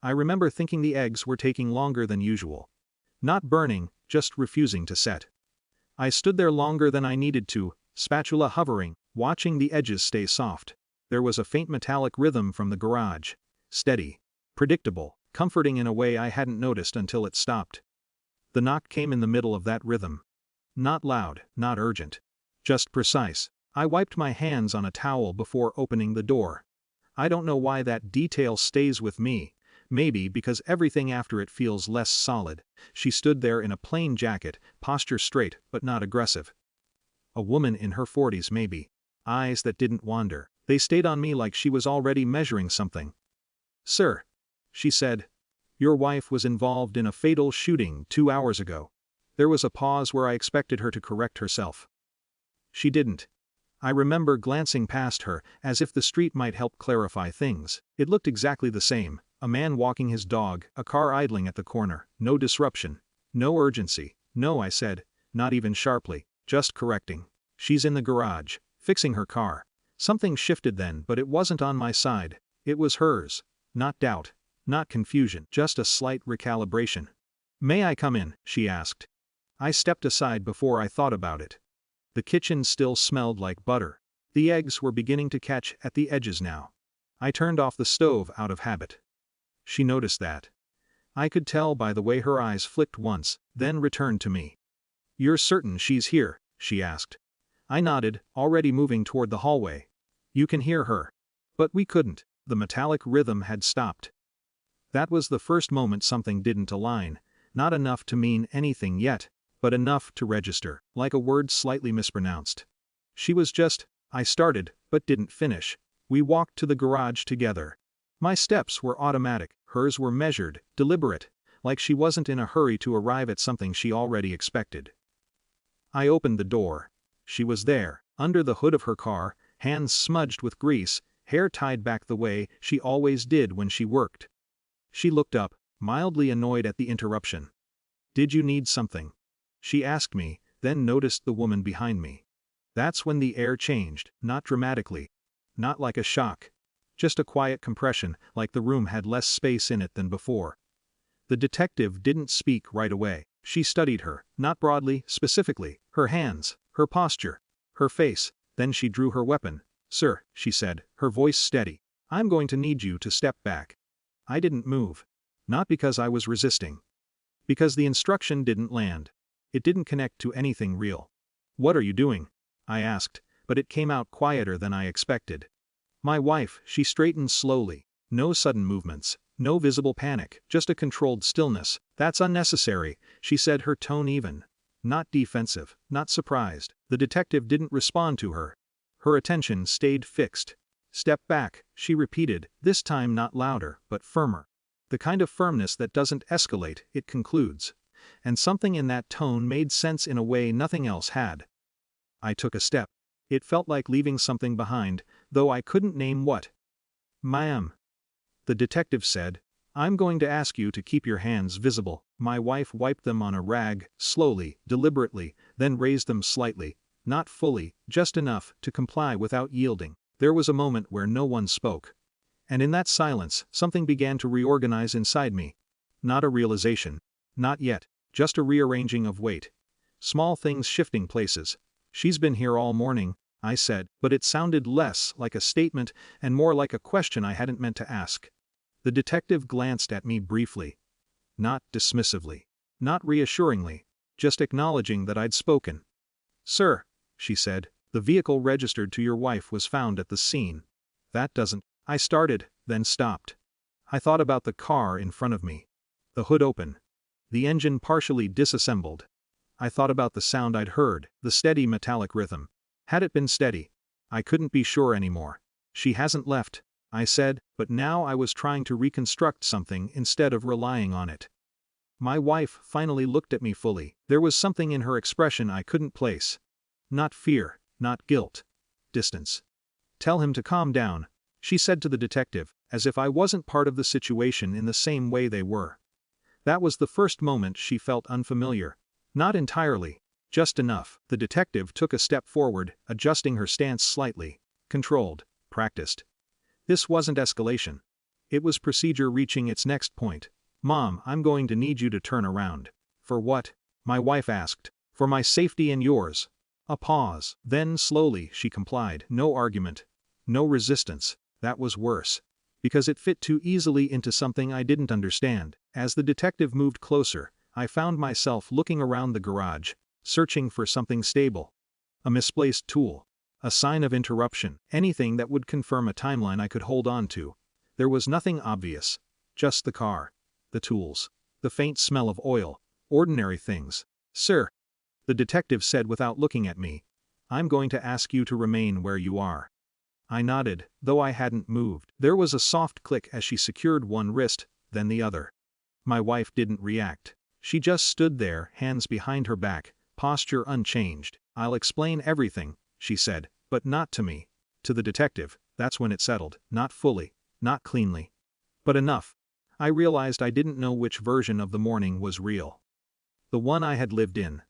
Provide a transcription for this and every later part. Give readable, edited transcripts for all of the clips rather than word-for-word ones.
I remember thinking the eggs were taking longer than usual. Not burning, just refusing to set. I stood there longer than I needed to, spatula hovering, watching the edges stay soft. There was a faint metallic rhythm from the garage. Steady. Predictable, comforting in a way I hadn't noticed until it stopped. The knock came in the middle of that rhythm. Not loud, not urgent. Just precise. I wiped my hands on a towel before opening the door. I don't know why that detail stays with me. Maybe because everything after it feels less solid. She stood there in a plain jacket, posture straight but not aggressive. A woman in her 40s maybe. Eyes that didn't wander. They stayed on me like she was already measuring something. "Sir," she said, "your wife was involved in a fatal shooting 2 hours ago." There was a pause where I expected her to correct herself. She didn't. I remember glancing past her, as if the street might help clarify things. It looked exactly the same. A man walking his dog, a car idling at the corner, no disruption, no urgency. "No," I said, not even sharply, just correcting. "She's in the garage, fixing her car." Something shifted then, but it wasn't on my side. It was hers. Not doubt, not confusion, just a slight recalibration. "May I come in?" she asked. I stepped aside before I thought about it. The kitchen still smelled like butter. The eggs were beginning to catch at the edges now. I turned off the stove out of habit. She noticed that. I could tell by the way her eyes flicked once, then returned to me. "You're certain she's here?" she asked. I nodded, already moving toward the hallway. "You can hear her." But we couldn't. The metallic rhythm had stopped. That was the first moment something didn't align, not enough to mean anything yet, but enough to register, like a word slightly mispronounced. She was just, I started, but didn't finish. We walked to the garage together. My steps were automatic, hers were measured, deliberate, like she wasn't in a hurry to arrive at something she already expected. I opened the door. She was there, under the hood of her car, hands smudged with grease, hair tied back the way she always did when she worked. She looked up, mildly annoyed at the interruption. "Did you need something?" she asked me, then noticed the woman behind me. That's when the air changed, not dramatically. Not like a shock. Just a quiet compression, like the room had less space in it than before. The detective didn't speak right away. She studied her, not broadly, specifically, her hands, her posture, her face, then she drew her weapon. "Sir," she said, her voice steady, "I'm going to need you to step back." I didn't move. Not because I was resisting. Because the instruction didn't land. It didn't connect to anything real. "What are you doing?" I asked, but it came out quieter than I expected. "My wife," she straightened slowly. No sudden movements, no visible panic, just a controlled stillness. "That's unnecessary," she said, her tone even. Not defensive, not surprised. The detective didn't respond to her. Her attention stayed fixed. "Step back," she repeated, this time not louder, but firmer. The kind of firmness that doesn't escalate, it concludes. And something in that tone made sense in a way nothing else had. I took a step. It felt like leaving something behind, though I couldn't name what. "Ma'am," the detective said, "I'm going to ask you to keep your hands visible." My wife wiped them on a rag, slowly, deliberately, then raised them slightly, not fully, just enough to comply without yielding. There was a moment where no one spoke. And in that silence, something began to reorganize inside me. Not a realization. Not yet. Just a rearranging of weight. Small things shifting places. "She's been here all morning," I said, but it sounded less like a statement and more like a question I hadn't meant to ask. The detective glanced at me briefly. Not dismissively. Not reassuringly. Just acknowledging that I'd spoken. "Sir," she said, "the vehicle registered to your wife was found at the scene." "That doesn't..." I started, then stopped. I thought about the car in front of me. The hood open. The engine partially disassembled. I thought about the sound I'd heard, the steady metallic rhythm. Had it been steady? I couldn't be sure anymore. "She hasn't left," I said, but now I was trying to reconstruct something instead of relying on it. My wife finally looked at me fully. There was something in her expression I couldn't place. Not fear, not guilt. Distance. "Tell him to calm down," she said to the detective, as if I wasn't part of the situation in the same way they were. That was the first moment she felt unfamiliar. Not entirely. Just enough. The detective took a step forward, adjusting her stance slightly. Controlled. Practiced. This wasn't escalation. It was procedure reaching its next point. "Mom, I'm going to need you to turn around." "For what?" my wife asked. "For my safety and yours." A pause. Then slowly she complied. No argument. No resistance. That was worse. Because it fit too easily into something I didn't understand. As the detective moved closer, I found myself looking around the garage, searching for something stable. A misplaced tool. A sign of interruption. Anything that would confirm a timeline I could hold on to. There was nothing obvious. Just the car. The tools. The faint smell of oil. Ordinary things. "Sir," the detective said without looking at me, "I'm going to ask you to remain where you are." I nodded, though I hadn't moved. There was a soft click as she secured one wrist, then the other. My wife didn't react. She just stood there, hands behind her back, posture unchanged. "I'll explain everything," she said, "but not to me." To the detective, that's when it settled. Not fully, not cleanly. But enough. I realized I didn't know which version of the morning was real. The one I had lived in.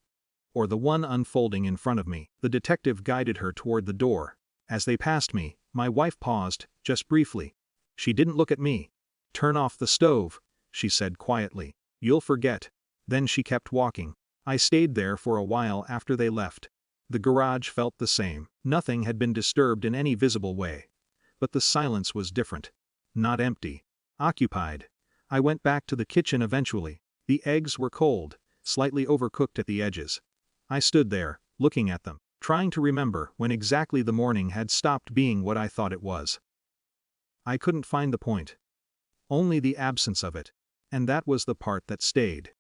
Or the one unfolding in front of me. The detective guided her toward the door. As they passed me, my wife paused, just briefly. She didn't look at me. "Turn off the stove," she said quietly. "You'll forget." Then she kept walking. I stayed there for a while after they left. The garage felt the same. Nothing had been disturbed in any visible way. But the silence was different. Not empty. Occupied. I went back to the kitchen eventually. The eggs were cold, slightly overcooked at the edges. I stood there, looking at them, trying to remember when exactly the morning had stopped being what I thought it was. I couldn't find the point. Only the absence of it. And that was the part that stayed.